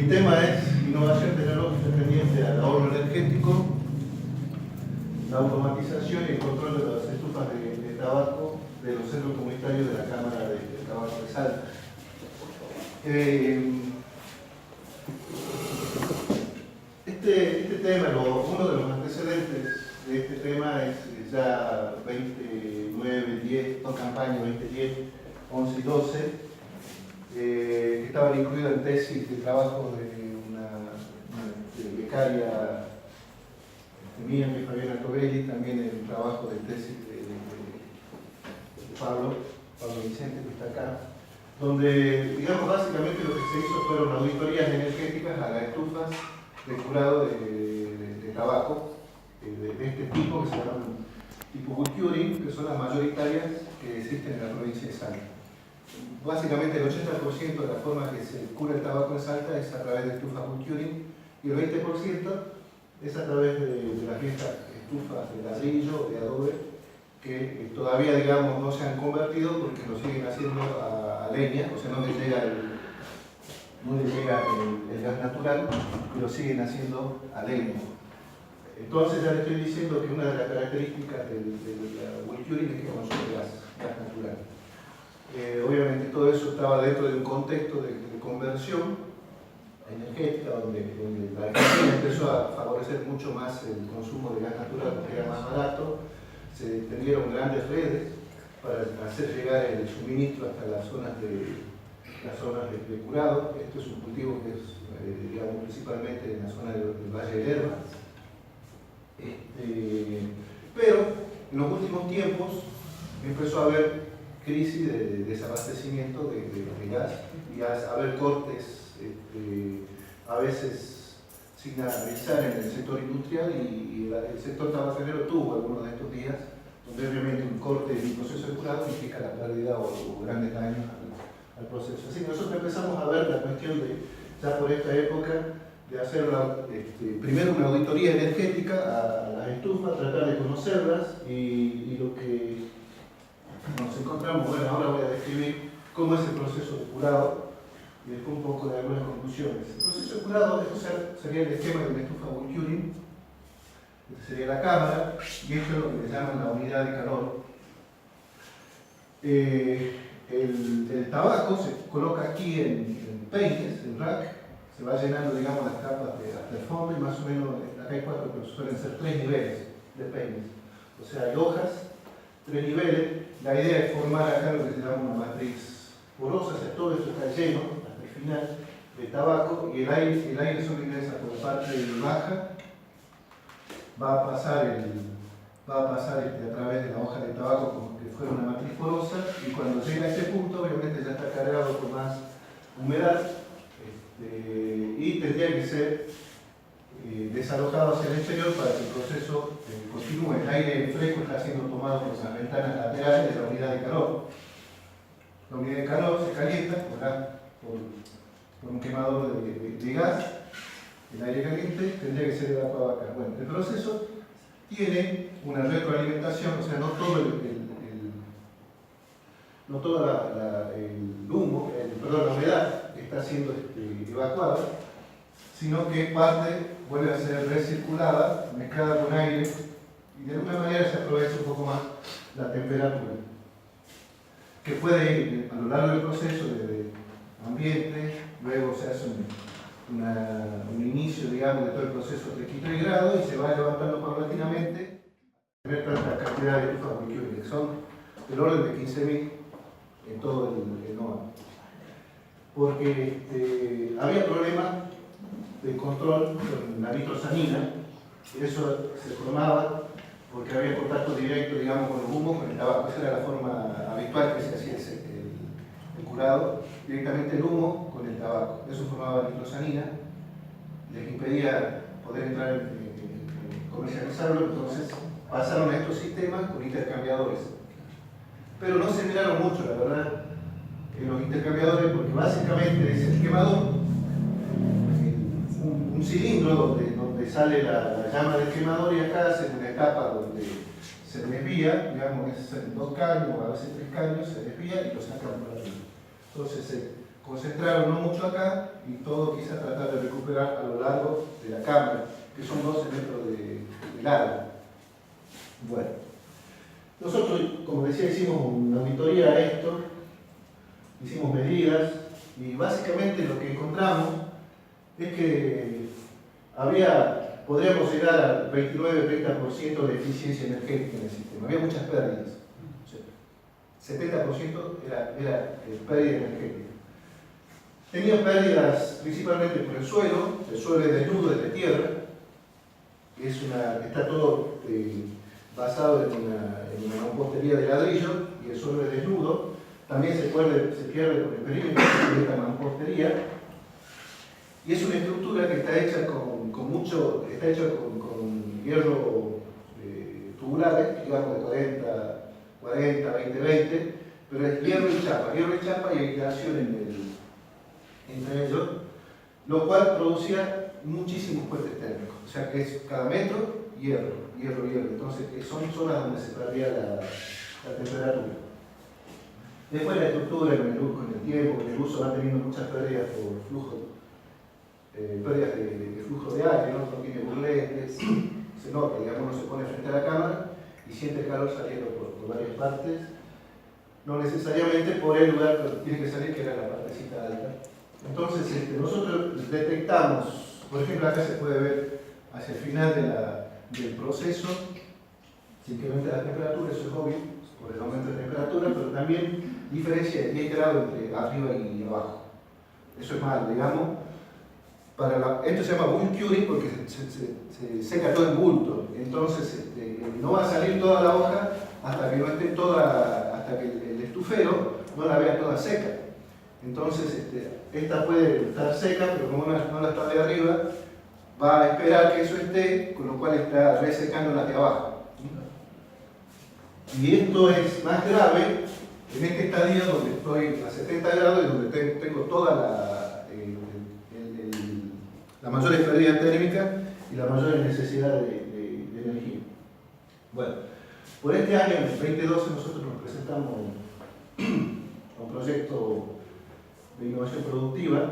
Mi tema es innovación tecnológica tendiente al ahorro energético, la automatización y el control de las estufas de tabaco de los centros comunitarios de la Cámara de Tabaco de Salta. Este tema, uno de los antecedentes de este tema es ya 29, 10, dos campañas 2010, 11 y 12, que estaban incluidas en tesis de trabajo de una becaria mía, que es Fabiana Covelli, también en el trabajo de tesis de Pablo Vicente, que está acá, donde, digamos, básicamente lo que se hizo fueron auditorías energéticas a las estufas de curado de tabaco, de este tipo, que se llaman tipo wood curing, que son las mayoritarias que existen en la provincia de Salta. Básicamente el 80% de la forma que se cura el tabaco en Salta es a través de estufas wood curing, y el 20% es a través de las viejas estufas de ladrillo o de adobe, que todavía, digamos, no se han convertido porque lo siguen haciendo a leña, o sea, no les llega el gas natural, y lo siguen haciendo a leña. Entonces ya le estoy diciendo que una de las características de la wood curing es que consume gas natural. Obviamente todo eso estaba dentro de un contexto de conversión energética, donde la Argentina empezó a favorecer mucho más el consumo de gas natural porque era más barato. Se tendieron grandes redes para hacer llegar el suministro hasta las zonas de curado. Esto es un cultivo que es, digamos, principalmente en la zona del Valle del Lerma. Pero en los últimos tiempos empezó a haber crisis de desabastecimiento de gas y a haber cortes, a veces sin avisar en el sector industrial, y el sector tabacalero tuvo algunos de estos días donde obviamente un corte en el proceso de curado implica la pérdida o grandes daños al proceso. Así que nosotros empezamos a ver la cuestión de, ya por esta época, de hacer primero una auditoría energética a las estufas, tratar de conocerlas, y lo que nos encontramos, bueno, ahora voy a describir cómo es el proceso de curado y después un poco de algunas conclusiones. El proceso de curado, esto sería el esquema de una estufa wood curing, esta sería la cámara, y esto es lo que le llaman la unidad de calor. El tabaco se coloca aquí en peines, en rack, se va llenando, digamos, las capas hasta el fondo, y más o menos, acá hay 4, pero suelen ser 3 niveles de peines. O sea, hay hojas, 3 niveles. La idea es formar acá lo que se llama una matriz porosa, o sea, todo esto está lleno hasta el final de tabaco, y el aire solo ingresa por la parte baja, va a pasar a través de la hoja de tabaco como que fuera una matriz porosa, y cuando llega a este punto, obviamente ya está cargado con más humedad, y tendría que ser desalojado hacia el exterior para que el proceso continúe. El aire fresco está siendo tomado por las ventanas laterales de la unidad de calor. La unidad de calor se calienta por un quemador de gas. El aire caliente tendría que ser evacuado acá. Bueno, el proceso tiene una retroalimentación, o sea, no todo la humedad está siendo evacuada, sino que parte vuelve a ser recirculada, mezclada con aire, y de alguna manera se aprovecha un poco más la temperatura, que puede ir a lo largo del proceso desde ambiente, luego se hace un inicio, digamos, de todo el proceso a 33 grados, y se va levantando paulatinamente a tener tanta cantidad de estufas wood curing, que son del orden de 15.000 en todo el NOA. Porque había problemas de control con la nitrosamina, y eso se formaba porque había contacto directo, digamos, con los humos, con el tabaco. Esa era la forma habitual que se hacía el curado, directamente el humo con el tabaco. Eso formaba nitrosamina, les impedía poder entrar en comercializarlo. Entonces pasaron a estos sistemas con intercambiadores, pero no se miraron mucho, la verdad, en los intercambiadores, porque básicamente es el quemador, un cilindro donde sale la llama del quemador, y acá hace una etapa donde se desvía, digamos, es en 2 caños o a veces 3 caños, se desvía y lo sacan por arriba. Entonces se concentraron no mucho acá y todo quizá tratar de recuperar a lo largo de la cámara, que son 12 metros de largo. Bueno, nosotros, como decía, hicimos una auditoría a esto, hicimos medidas y básicamente lo que encontramos es que podríamos llegar al 29-30% de eficiencia energética en el sistema. Había muchas pérdidas. O sea, 70% era pérdida energética. Tenía pérdidas principalmente por el suelo es desnudo, es de tierra, está todo basado en una mampostería de ladrillo y el suelo es desnudo. También se pierde por el perímetro de esta mampostería. Y es una estructura que está hecha con hierro tubulares, digamos de 40, 20, pero es hierro y chapa y aislación entre ellos, lo cual producía muchísimos puentes térmicos. O sea que es cada metro hierro. Entonces son zonas donde se perdía la temperatura. Después la estructura con el tiempo, con el uso, va teniendo muchas pérdidas por flujo. Pérdidas de flujo de aire, ¿no? No tiene burletes, se nota, digamos, uno se pone frente a la cámara y siente calor saliendo por varias partes, no necesariamente por el lugar que tiene que salir, que era la partecita alta. Entonces, nosotros detectamos, por ejemplo, acá se puede ver hacia el final del proceso, se incrementa la temperatura, eso es obvio, por el aumento de temperatura, pero también diferencia de 10 grados entre arriba y abajo. Eso es malo, digamos. Esto se llama bulk curing porque se seca todo en bulto, entonces no va a salir toda la hoja hasta que no esté hasta que el estufero no la vea toda seca. Entonces esta puede estar seca, pero como no la está de arriba, va a esperar que eso esté, con lo cual está resecando las de abajo. Y esto es más grave en este estadio donde estoy a 70 grados y donde tengo toda la mayor pérdida térmica y la mayor necesidad de energía. Bueno, por este año, en el 2012, nosotros nos presentamos a un proyecto de innovación productiva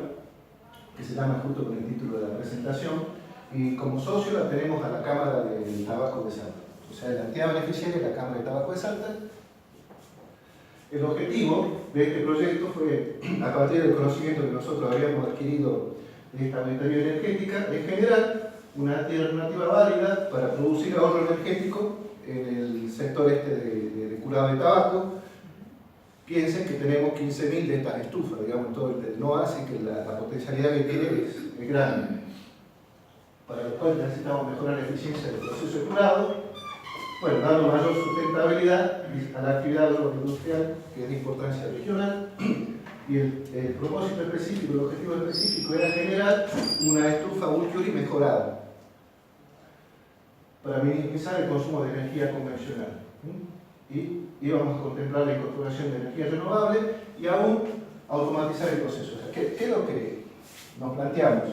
que se llama, junto con el título de la presentación, y como socio la tenemos a la Cámara del Tabaco de Salta. O sea, la entidad beneficiaria es la Cámara de Tabaco de Salta. El objetivo de este proyecto fue, a partir del conocimiento que nosotros habíamos adquirido de esta auditoría energética, es generar una alternativa válida para producir ahorro energético en el sector de curado de tabaco. Piensen que tenemos 15.000 de estas estufas, digamos, todo el NOA, así que la potencialidad que tiene es grande. Para lo cual necesitamos mejorar la eficiencia del proceso de curado, bueno, dando mayor sustentabilidad a la actividad agroindustrial, que es de importancia regional. Y el propósito específico, el objetivo específico era generar una estufa bulk curing mejorada para minimizar el consumo de energía convencional. Y íbamos a contemplar la incorporación de energía renovable y aún automatizar el proceso. O sea, ¿qué es lo que nos planteamos?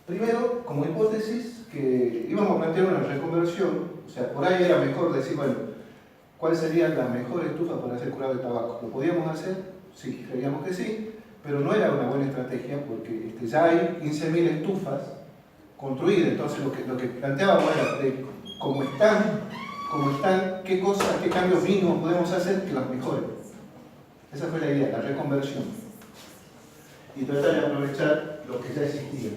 Primero, como hipótesis, que íbamos a plantear una reconversión. O sea, por ahí era mejor decir, bueno, ¿cuál sería la mejor estufa para hacer curado de tabaco? ¿Lo podíamos hacer? Sí, creíamos que sí, pero no era una buena estrategia porque ya hay 15.000 estufas construidas. Entonces lo que planteábamos era de cómo están, qué cambios mínimos podemos hacer que las mejoren. Esa fue la idea, la reconversión. Y tratar de aprovechar lo que ya existía.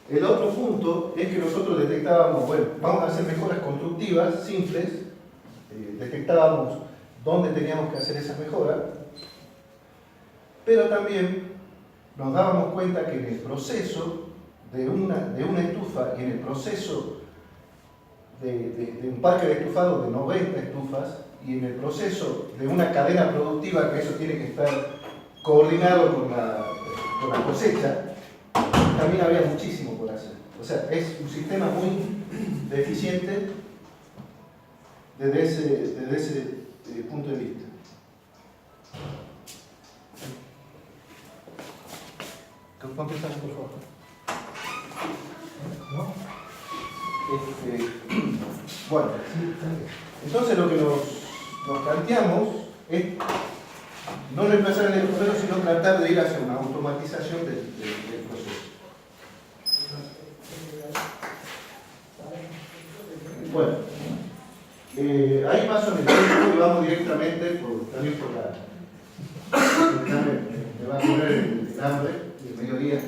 El otro punto es que nosotros detectábamos, bueno, vamos a hacer mejoras constructivas, simples, detectábamos dónde teníamos que hacer esas mejoras, pero también nos dábamos cuenta que en el proceso de una estufa y en el proceso de un parque de estufado de 90 estufas y en el proceso de una cadena productiva, que eso tiene que estar coordinado con la cosecha, también había muchísimo por hacer. O sea, es un sistema muy deficiente desde ese punto de vista. Contestamos, por favor. ¿No? Bueno, entonces lo que nos planteamos es no reemplazar el estufero, sino tratar de ir hacia una automatización del proceso. Bueno, ahí paso en el tiempo y vamos directamente también por la... Me va a poner el hambre del mediodía.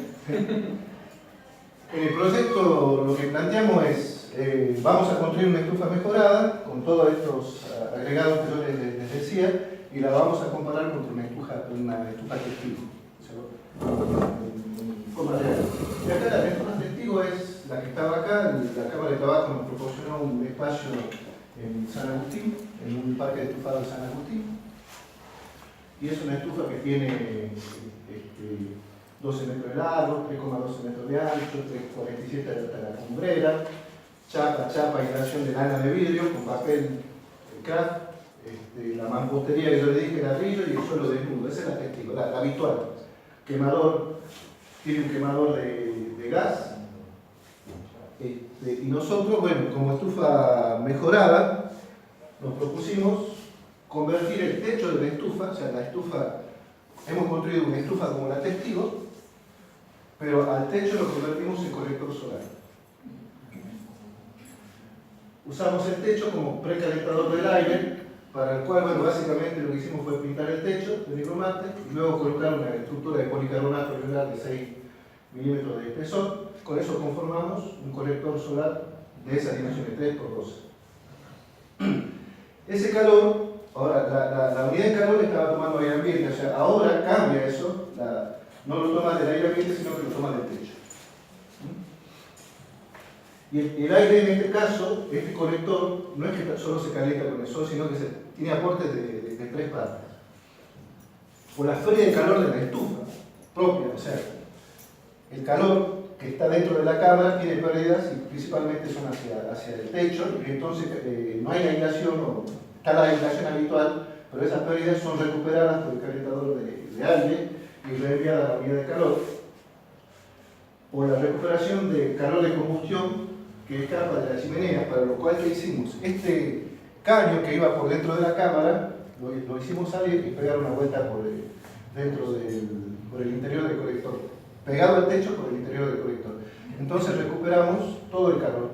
En el proyecto lo que planteamos es, vamos a construir una estufa mejorada con todos estos agregados que yo les decía, y la vamos a comparar contra una estufa testigo. En forma real. Y acá la estufa testigo es la que estaba acá, la Cámara de Trabajo nos proporcionó un espacio en San Agustín, en un parque de estufado de San Agustín. Y es una estufa que tiene 12 metros de largo, 3,12 metros de ancho, 3,47 hasta la cumbrera, chapa, aislación de lana de vidrio con papel craft, la mampostería que yo le dije, ladrillo y el suelo desnudo. Esa es la testigo, la habitual. Quemador, tiene un quemador de gas. Y nosotros, bueno, como estufa mejorada, nos propusimos convertir el techo de la estufa, o sea, la estufa, hemos construido una estufa como la testigo, pero al techo lo convertimos en colector solar. Usamos el techo como precalentador del aire, para el cual, bueno, básicamente lo que hicimos fue pintar el techo de nigromante y luego colocar una estructura de policarbonato regular de 6 milímetros de espesor. Con eso conformamos un colector solar de esas dimensiones, 3×12. Ese calor, ahora la unidad de calor estaba tomando aire ambiente, o sea, ahora cambia eso, no lo toma del aire ambiente, sino que lo toma del techo. Y el aire en este caso, este colector, no es que solo se calienta con el sol, sino que tiene aportes de 3 partes. Por la fuente de calor de la estufa propia, o sea, el calor que está dentro de la cámara tiene pérdidas y principalmente son hacia el techo, y entonces no hay aislación, está la aislación habitual, pero esas pérdidas son recuperadas por el calentador de aire y reenviadas a la unidad de calor. Por la recuperación de calor de combustión que escapa de la chimenea, para lo cual que hicimos este caño que iba por dentro de la cámara, lo hicimos salir y pegar una vuelta por el interior del colector, pegado al techo por el interior del colector. Entonces recuperamos todo el calor.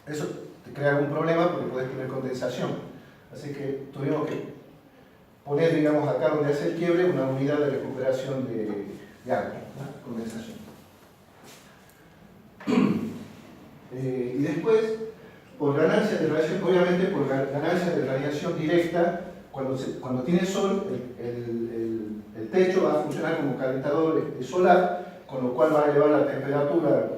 Eso te crea algún problema porque puedes tener condensación. Así que tuvimos que poner, digamos, acá donde hace el quiebre, una unidad de recuperación de agua, ¿no? Condensación. Y después, por ganancia de radiación, obviamente por ganancia de radiación directa, cuando tiene sol, el techo va a funcionar como calentador solar, con lo cual va a elevar la temperatura,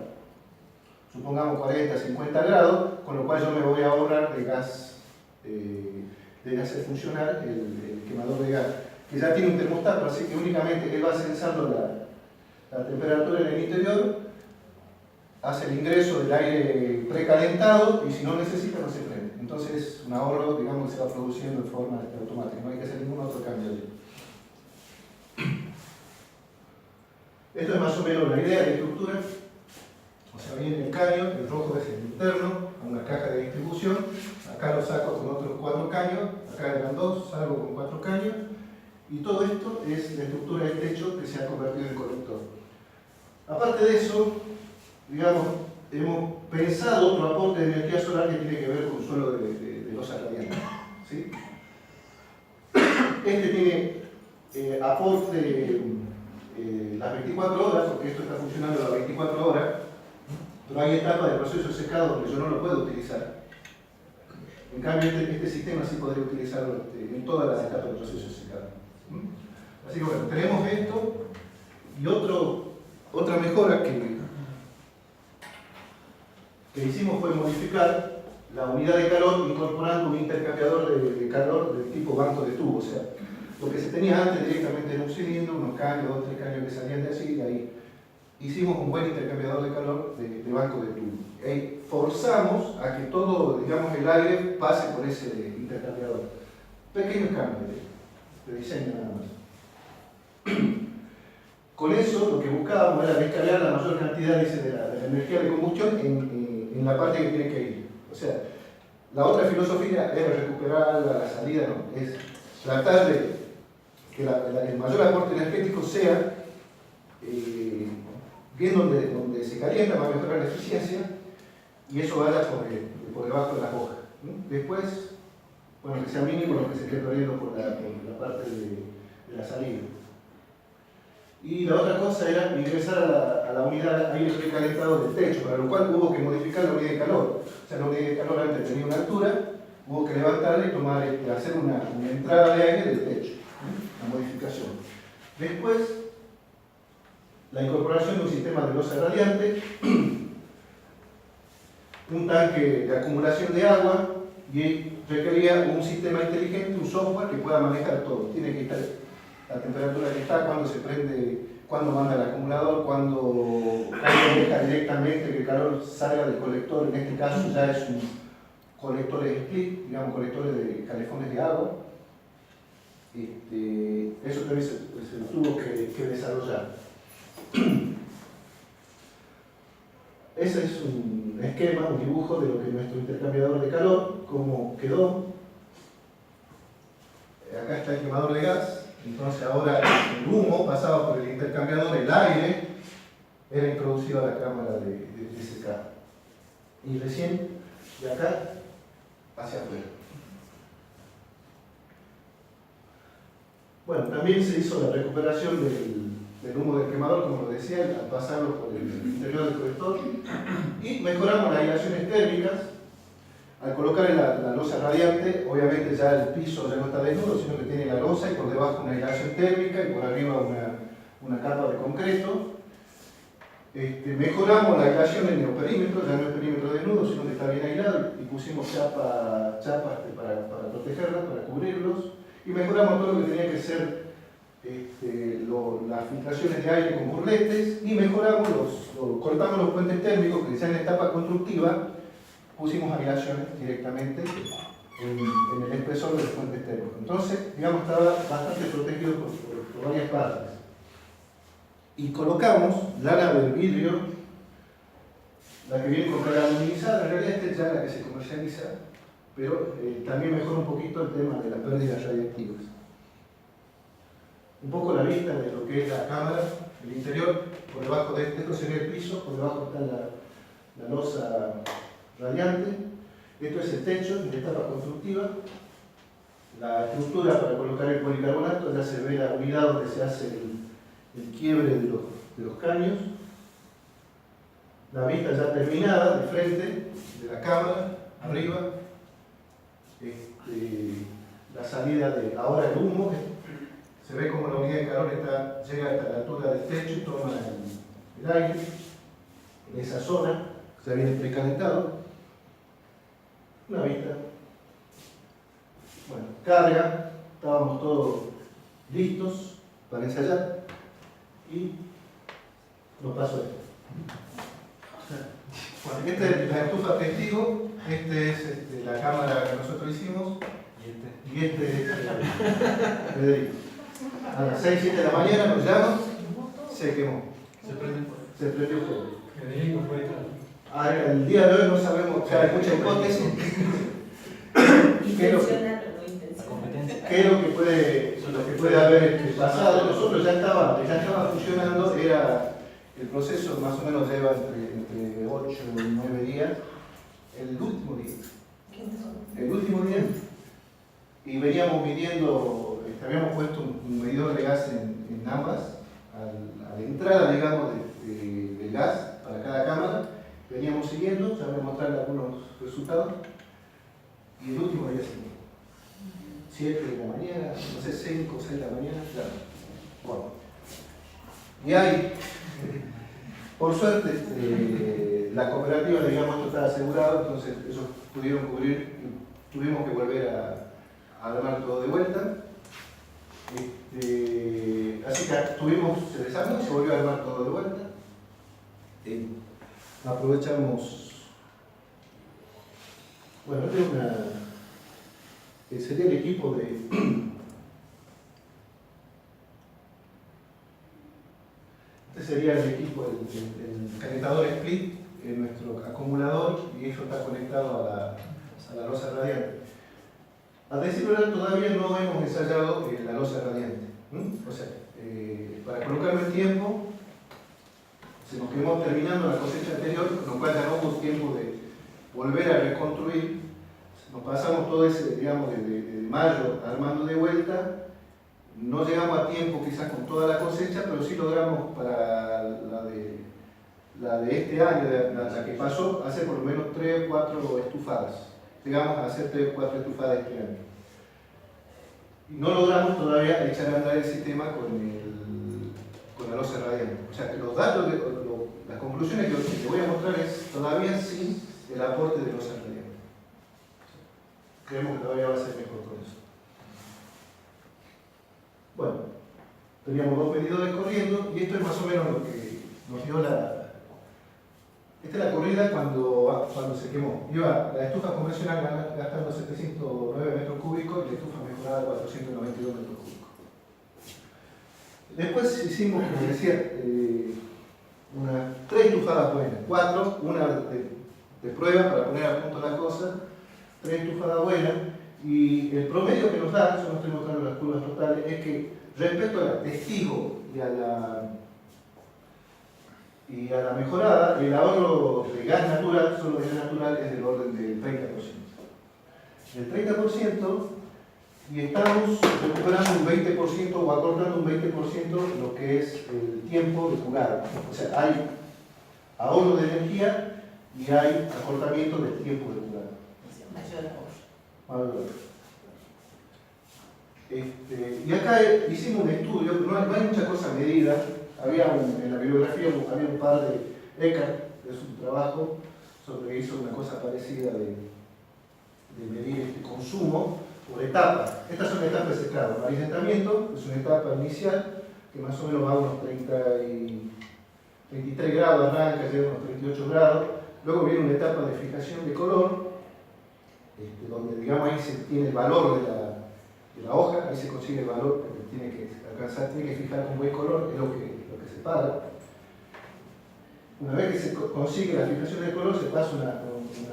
supongamos 40, 50 grados, con lo cual yo me voy a ahorrar de gas, de hacer funcionar el quemador de gas, que ya tiene un termostato, así que únicamente él va sensando la temperatura en el interior, hace el ingreso del aire precalentado y si no necesita no se prende. Entonces es un ahorro, digamos, que se va produciendo en forma automática, no hay que hacer ningún otro cambio allí. Esto es más o menos la idea de estructura. O sea, viene el caño, el rojo es el interno, a una caja de distribución. Acá lo saco con otros 4 caños, acá eran 2, salgo con 4 caños. Y todo esto es la estructura del techo que se ha convertido en colector. Aparte de eso, digamos, hemos pensado otro aporte de energía solar que tiene que ver con suelo de losa radiante, ¿sí? Este tiene aporte las 24 horas, porque esto está funcionando las 24 horas, pero hay etapas de proceso de secado donde yo no lo puedo utilizar. En cambio, este sistema sí podría utilizarlo en todas las etapas del proceso de secado. Así que bueno, tenemos esto y otra mejora que hicimos fue modificar la unidad de calor incorporando un intercambiador de calor del tipo banco de tubo. O sea, lo que se tenía antes directamente en un cilindro, unos caños, 2 o 3 caños que salían de allí, y ahí hicimos un buen intercambiador de calor de banco de tubo. Y forzamos a que todo, digamos, el aire pase por ese intercambiador. Pequeños cambios de diseño nada más. Con eso lo que buscábamos era descargar la mayor cantidad de la energía de combustión en la parte que tiene que ir. O sea, la otra filosofía es recuperar la salida, no, es tratar de que el mayor aporte energético sea bien donde se calienta para mejorar la eficiencia, y eso vaya por debajo de las hojas, ¿no? Después, bueno, que sea mínimo lo que se esté perdiendo por la parte de la salida. Y la otra cosa era ingresar a la unidad aire precalentado del techo, para lo cual hubo que modificar la unidad de calor. O sea, la unidad de calor antes tenía una altura, hubo que levantarla y hacer una entrada de aire del techo, ¿no? La modificación. Después, la incorporación de un sistema de losa radiante, un tanque de acumulación de agua, y requería un sistema inteligente, un software que pueda manejar todo. Tiene que estar la temperatura que está, cuando se prende, cuando manda el acumulador, cuando deja directamente que el calor salga del colector. En este caso ya es un colector de split, digamos colectores de calefones de agua. Eso también se tuvo que desarrollar. Ese es un esquema, un dibujo de lo que es nuestro intercambiador de calor, cómo quedó. Acá está el quemador de gas, entonces ahora el humo pasaba por el intercambiador, el aire era introducido a la cámara de secado. Y recién de acá hacia afuera. Bueno, también se hizo la recuperación del humo del quemador, como lo decía, al pasarlo por el interior del colector, y mejoramos las aislaciones térmicas. Al colocar la losa radiante, obviamente ya el piso ya no está desnudo, sino que tiene la losa y por debajo una aislación térmica y por arriba una capa de concreto. Mejoramos la aislación en neoperímetro, ya no es perímetro desnudo, sino que está bien aislado, y pusimos chapas para protegerlas, para cubrirlos, y mejoramos todo lo que tenía que ser las filtraciones de aire con burletes, y mejoramos cortamos los puentes térmicos que ya en la etapa constructiva pusimos aislaciones directamente en el espesor de los puentes térmicos. Entonces, digamos, estaba bastante protegido por varias partes. Y colocamos lana del vidrio, la que viene con carga aluminizada. En realidad esta es ya la que se comercializa, pero también mejora un poquito el tema de las pérdidas radiactivas. Un poco la vista de lo que es la cámara, el interior, por debajo de esto sería el piso, por debajo está la losa radiante. Esto es el techo en la etapa constructiva. La estructura para colocar el policarbonato, ya se ve la unidad donde se hace el quiebre de los caños. La vista ya terminada de frente de la cámara, arriba. La salida de ahora el humo. Se ve como la unidad de calor llega hasta la altura del techo y toma el aire en esa zona, se viene precalentado. Una vista. Bueno, carga, estábamos todos listos para ensayar y nos pasó esto. Bueno, esta es la estufa testigo, esta es la cámara que nosotros hicimos y este es Federico. A las 6, 7 de la mañana nos llaman, se quemó. Se prendió fuego. El día de hoy no sabemos, o sea, hay mucha hipótesis. ¿Qué es lo que puede haber pasado? Nosotros ya estaba funcionando, el proceso más o menos lleva entre 8 y 9 días. El último día, y veníamos midiendo, habíamos puesto un medidor de gas en ambas, a la entrada, digamos, del gas para cada cámara. Veníamos siguiendo, ya voy a mostrarle algunos resultados, y el último día siguiente. 7 de la mañana, no sé, 5 o 6 de la mañana, claro. Bueno. Y ahí, por suerte, la cooperativa, digamos, esto estaba asegurado, entonces ellos pudieron cubrir, y tuvimos que volver a armar todo de vuelta. Así que se desarmó y se volvió a armar todo de vuelta. Aprovechamos, bueno, sería el equipo de este sería el equipo, el calentador split, nuestro acumulador, y eso está conectado a la losa radiante. A decir verdad, todavía no hemos ensayado la losa radiante. O sea, para colocarlo en tiempo, se nos quedó terminando la cosecha anterior, con lo cual ya no hubo tiempo de volver a reconstruir. Nos pasamos todo ese, digamos, de mayo armando de vuelta. No llegamos a tiempo quizás con toda la cosecha, pero sí logramos para la de este año, la que pasó, hacer por lo menos 3 o 4 estufadas. Llegamos a hacer 3 o 4 estufadas este año. Y no logramos todavía echar a andar el sistema con la losa radiante. O sea, que los datos, las conclusiones que les voy a mostrar es todavía sin el aporte de losa radiante. Creemos que todavía va a ser mejor con eso. Bueno, teníamos 2 medidores corriendo y esto es más o menos lo que nos dio esta es la corrida cuando se quemó. Iba la estufa convencional gastando 709 metros cúbicos y la estufa mejorada 492 metros cúbicos. Después hicimos, como decía, unas 3 estufadas buenas, 4, una de prueba para poner a punto la cosa, 3 estufadas buenas, y el promedio que nos da, yo no estoy mostrando las curvas totales, es que respecto al testigo y a la mejorada, el ahorro de gas natural, solo de gas natural, es del orden del 30%. El 30%, y estamos recuperando un 20% o acortando un 20% lo que es el tiempo de curado. O sea, hay ahorro de energía y hay acortamiento del tiempo de curado. Mayor ahorro. Y acá hicimos un estudio, no hay mucha cosa medida. En la bibliografía había un par de Eckhart, que es un trabajo sobre que hizo una cosa parecida de medir este consumo por etapas. Estas son etapas de secado. El amarillentamiento es una etapa inicial que más o menos va a unos 33 grados, arranca, llega a unos 38 grados. Luego viene una etapa de fijación de color, donde digamos ahí se tiene el valor de la hoja, ahí se consigue el valor que tiene que alcanzar, tiene que fijar un buen color, es lo que se paga. Una vez que se consigue la fijación de color, se pasa una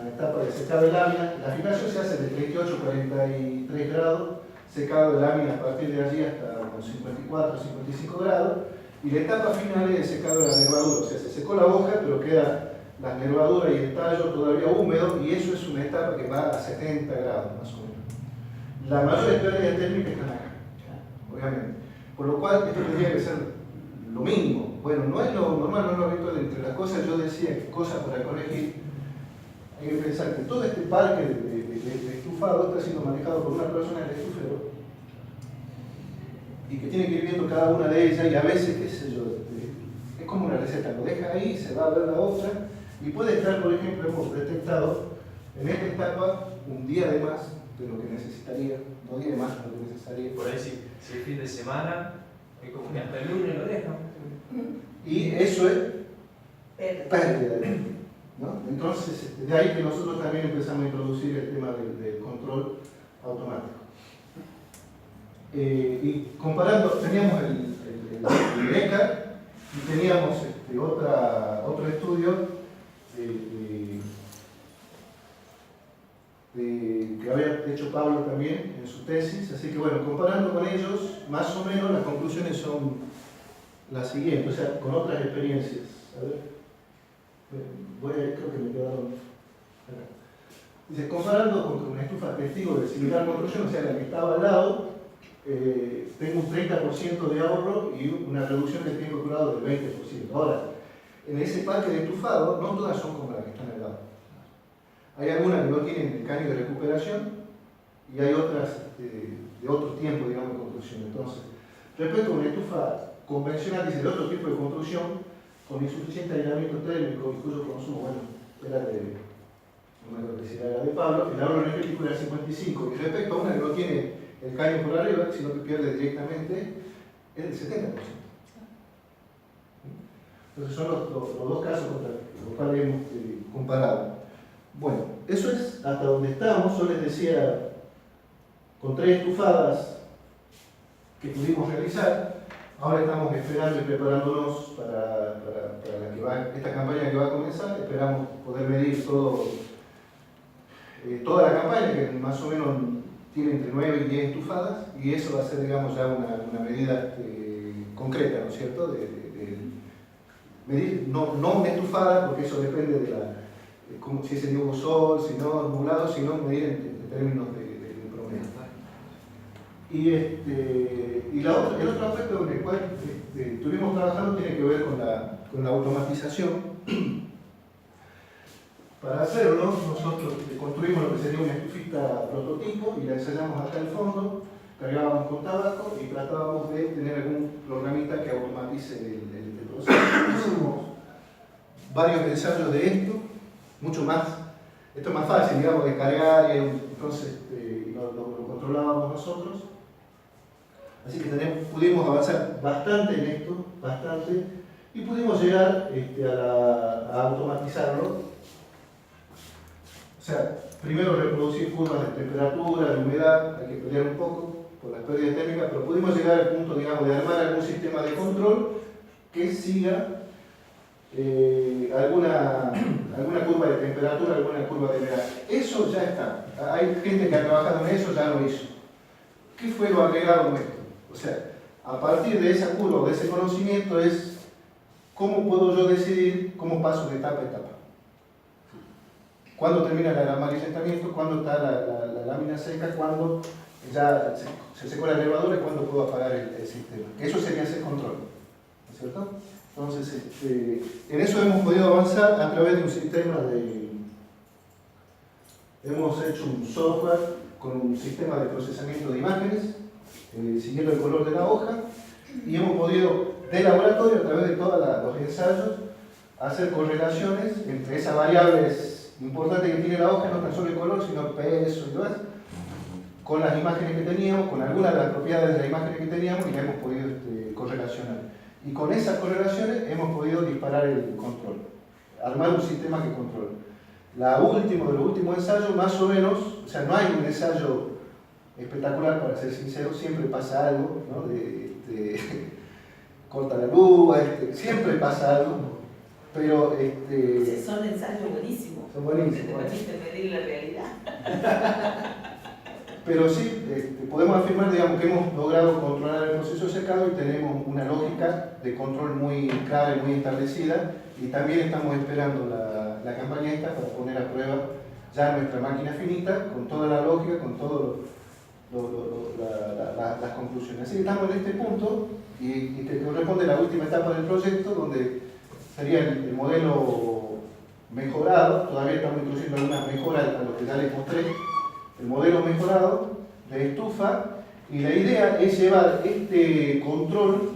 etapa de secado de lámina. La fijación se hace de 38 a 43 grados, secado de lámina a partir de allí hasta unos 54 55 grados, y la etapa final es el secado de la nervadura. O sea, se secó la hoja, pero queda la nervadura y el tallo todavía húmedo, y eso es una etapa que va a 70 grados más o menos. La mayor pérdida térmica está acá, obviamente. Por lo cual, esto tendría que ser lo mínimo. Bueno, no es lo normal, no es lo habitual. Entre las cosas, yo decía que cosas para corregir, hay que pensar que todo este parque de estufado está siendo manejado por una persona en el estufero y que tiene que ir viendo cada una de ellas, y a veces, qué sé yo, es como una receta, lo deja ahí, se va a ver la otra, y puede estar, por ejemplo, hemos detectado en esta etapa un día de más de lo que necesitaría, 2 días de más de lo que necesitaría. Por ahí si el fin de semana, es como que hasta el lunes lo dejan. Y eso es pérdida de tiempo, ¿no? Entonces, de ahí que nosotros también empezamos a introducir el tema del control automático. Y comparando, teníamos el Eckhart y teníamos otro estudio que había hecho Pablo también en su tesis. Así que bueno, comparando con ellos, más o menos las conclusiones son las siguientes, o sea, con otras experiencias. A ver, creo que me quedaron. Dice, comparando con una estufa testigo de similar construcción, o sea, la que estaba al lado, tengo un 30% de ahorro y una reducción del tiempo curado del 20%. Ahora, en ese parque de estufado, no todas son como las que están al lado. Hay algunas que no tienen el caño de recuperación y hay otras de otro tiempo, digamos, de construcción. Entonces, respecto a una estufa convencional, dice, de otro tipo de construcción, con insuficiente aislamiento térmico y cuyo consumo, bueno, era no me acuerdo si era de Pablo, el ahorro energético era 55, y respecto a una que no tiene el caño por arriba, sino que pierde directamente, es del 70%. Entonces son los 2 casos contra los cuales hemos comparado. Bueno, eso es hasta donde estamos. Yo les decía, con 3 estufadas que pudimos realizar, ahora estamos esperando y preparándonos para esta campaña que va a comenzar. Esperamos poder medir toda la campaña, que más o menos tiene entre 9 y 10 estufadas, y eso va a ser, digamos, ya una medida concreta, ¿no es cierto?, de medir, no una estufada, porque eso depende de si es el nuevo sol, si no, nublado, sino medir en términos de promedio. Y el otro aspecto en el cual estuvimos trabajando tiene que ver con la automatización. Para hacerlo, nosotros construimos lo que sería una estufita prototipo y la ensayamos hasta el fondo, cargábamos con tabaco y tratábamos de tener algún programita que automatice el proceso. Hicimos varios ensayos de esto, mucho más. Esto es más fácil, digamos, de cargar, y entonces lo controlábamos nosotros. Así que pudimos avanzar bastante en esto, y pudimos llegar a automatizarlo. O sea, primero reproducir curvas de temperatura, de humedad, hay que pelear un poco por las pérdidas térmicas, pero pudimos llegar al punto, digamos, de armar algún sistema de control que siga alguna curva de temperatura, alguna curva de humedad. Eso ya está. Hay gente que ha trabajado en eso, ya lo hizo. ¿Qué fue lo agregado nuestro? O sea, a partir de esa curva o de ese conocimiento es cómo puedo yo decidir cómo paso de etapa a etapa. Cuándo termina el amarillentamiento, cuándo está la lámina seca, cuándo ya se secó la levadura y cuándo puedo apagar el sistema. Eso sería ese control, ¿no es cierto? Entonces, en eso hemos podido avanzar a través de un sistema hemos hecho un software con un sistema de procesamiento de imágenes, siguiendo el color de la hoja, y hemos podido, de laboratorio, a través de todos los ensayos, hacer correlaciones entre esas variables importante que tiene la hoja, no tan solo el color, sino peso y demás, con las imágenes que teníamos, con algunas de las propiedades de las imágenes que teníamos, y las hemos podido correlacionar. Y con esas correlaciones hemos podido disparar el control, armar un sistema que controle. De los últimos ensayos, más o menos, o sea, no hay un ensayo espectacular, para ser sincero, siempre pasa algo, ¿no? Corta la luz, siempre pasa algo, pero son ensayos buenísimos. Son buenísimos. Te permite medir la realidad. Pero sí, podemos afirmar, digamos, que hemos logrado controlar el proceso de secado y tenemos una lógica de control muy clara y muy establecida, y también estamos esperando la campaña esta para poner a prueba ya nuestra máquina finita con toda la lógica, con todas las conclusiones. Así que estamos en este punto y te corresponde la última etapa del proyecto, donde sería el modelo mejorado. Todavía estamos introduciendo algunas mejoras a lo que ya les mostré, el modelo mejorado de estufa, y la idea es llevar este control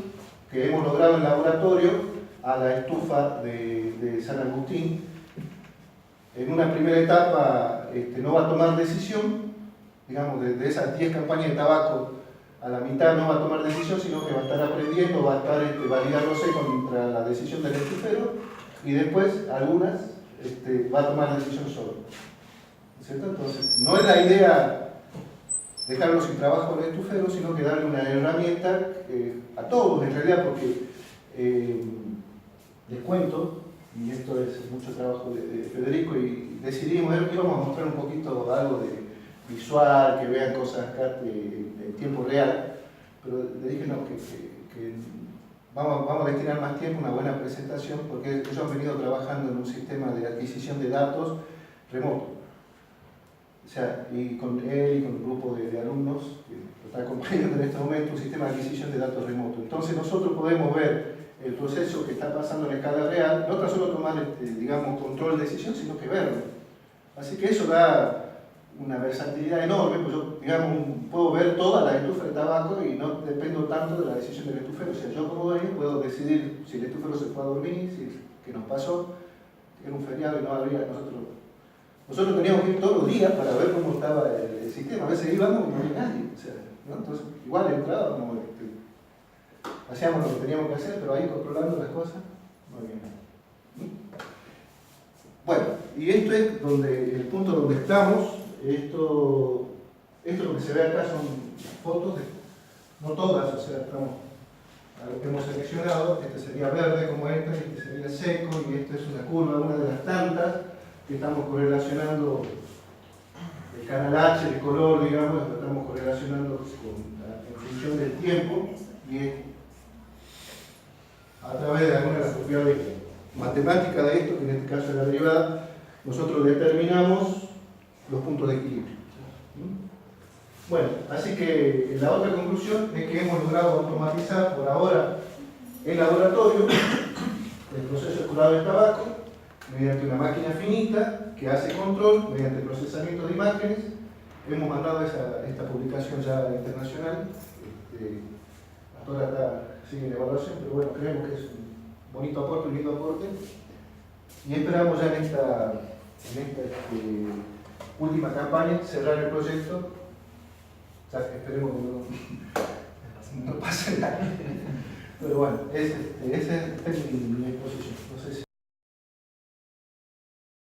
que hemos logrado en laboratorio a la estufa de San Agustín. En una primera etapa no va a tomar decisión, digamos, de esas 10 campañas de tabaco, a la mitad no va a tomar decisión, sino que va a estar aprendiendo, va a estar validándose contra la decisión del estufero, y después algunas va a tomar decisión solo. ¿Cierto? Entonces, no es la idea dejarlo sin trabajo al estufero, sino que darle una herramienta a todos, en realidad, porque les cuento, y esto es mucho trabajo de Federico, y decidimos, íbamos a mostrar un poquito algo de visual, que vean cosas acá en tiempo real, pero le dije no, que vamos a destinar más tiempo a una buena presentación, porque ellos han venido trabajando en un sistema de adquisición de datos remoto. O sea, y con él y con un grupo de alumnos que lo está acompañando en este momento, un sistema de adquisición de datos remoto. Entonces nosotros podemos ver el proceso que está pasando en escala real, no tan solo tomar, digamos, control de decisión, sino que verlo. Así que eso da una versatilidad enorme, pues yo, digamos, puedo ver toda la estufa de tabaco y no dependo tanto de la decisión del estufero. O sea, yo como dueño puedo decidir si el estufero se fue a dormir, qué nos pasó, que era un feriado y no había, nosotros teníamos que ir todos los días para ver cómo estaba el sistema. A veces íbamos y no había nadie, o sea, ¿no? Entonces igual entrábamos, hacíamos lo que teníamos que hacer, pero ahí controlando las cosas, muy bien. Bueno, y esto es el punto donde estamos. Esto lo que se ve acá son fotos, no todas, o sea, hemos seleccionado. Este sería verde como este sería seco, y esta es una curva, una de las tantas que estamos correlacionando el canal H, el color, digamos, lo estamos correlacionando en función del tiempo y a través de algunas de las propiedades matemáticas de esto, que en este caso es la derivada, nosotros determinamos los puntos de equilibrio. Bueno, así que la otra conclusión es que hemos logrado automatizar por ahora en laboratorio el proceso de curado del tabaco mediante una máquina finita que hace control mediante el procesamiento de imágenes. Hemos mandado esta publicación ya internacional. Hasta ahora sigue en evaluación, pero bueno, creemos que es un bonito aporte, un lindo aporte. Y esperamos ya en esta última campaña cerrar el proyecto. O sea, esperemos que no pase nada. Pero bueno, esa es mi exposición.